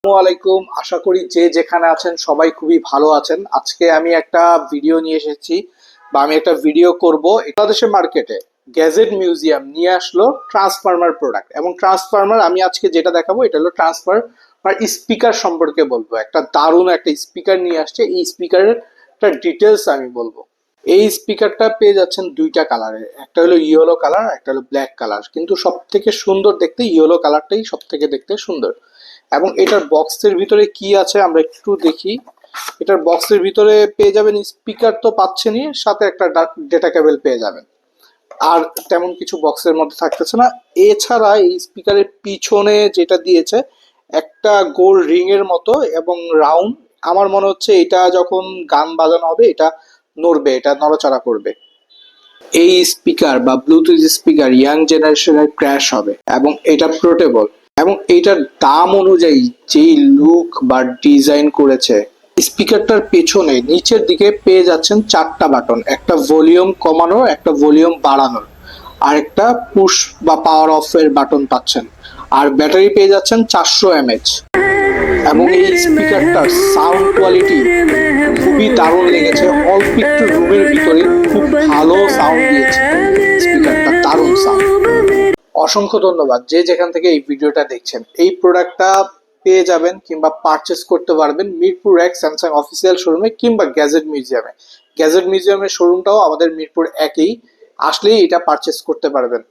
আসসালামাইকুম, আশা করি যে যেখানে আছেন সবাই খুবই ভালো আছেন। আজকে আমি একটা ভিডিও নিয়ে এসেছি বা আমি একটা ভিডিও করব। বাংলাদেশের মার্কেটে গ্যাজেট মিউজিয়াম নিয়ে আসলো ট্রান্সফরমার প্রোডাক্ট, এবং ট্রান্সফরমার আমি আজকে যেটা দেখাবো এটা হলো ট্রান্সফরমার স্পিকার সম্পর্কে বলবো। একটা দারুণ একটা স্পিকার নিয়ে আসছে, এই স্পিকারের একটা ডিটেলস আমি বলবো। এই স্পিকারটা পেয়ে যাচ্ছেন দুইটা কালারের, একটা হলো ইয়েলো কালার, একটা হলো ব্ল্যাক কালার। কিন্তু সব থেকে সুন্দর দেখতে ইয়েলো কালারটাই সব থেকে দেখতে সুন্দর। এবং এটার বক্সের ভিতরে কি আছে আমরা একটু দেখি। এটার বক্সের ভিতরে পেয়ে যাবেন স্পিকার, তো পাচ্ছেনই, সাথে একটা ডেটা কেবল পেয়ে যাবেন। আর তেমন কিছু বক্সের মধ্যে থাকতেছে না। এছাড়া এই স্পিকারের পিছনে যেটা দিয়েছে একটা গোল রিং এর মতো এবং রাউন্ড। আমার মনে হচ্ছে এটা যখন গান বাজানো হবে এটা নড়বে, এটা নড়াচড়া করবে। এই স্পিকার বা ব্লুটুথ স্পিকার ইয়াং জেনারেশনের ক্র্যাশ হবে এবং এটা পোর্টেবল। এবং এইটার দাম অনুযায়ী যেই লুক বা ডিজাইন করেছে, স্পিকারটার পেছনে নিচের দিকে পেয়ে যাচ্ছেন চারটা বাটন, একটা ভলিউম কমানোর, একটা ভলিউম বাড়ানোর, আর একটা পুশ বা পাওয়ার অফ এর বাটন পাচ্ছেন। আর ব্যাটারি পেয়ে যাচ্ছেন 400 mAh। এবং এই স্পিকারটার সাউন্ড কোয়ালিটি খুবই দারুণ লেগেছে। অল্প একটু রুমের ভিতরে খুব ভালো সাউন্ড দিয়েছে স্পিকারটা, দারুণ সাউন্ড। অসংখ্য ধন্যবাদ যে যেখান থেকে এই ভিডিওটা দেখছেন। এই প্রোডাক্টটা পেয়ে যাবেন কিংবা পারচেস করতে পারবেন মিরপুর এক স্যামসাং অফিসিয়াল শোরুমে কিংবা গ্যাজেট মিউজিয়ামে। গ্যাজেট মিউজিয়ামের শোরুমটাও আমাদের মিরপুর একই, আসলেই এটা পারচেস করতে পারবেন।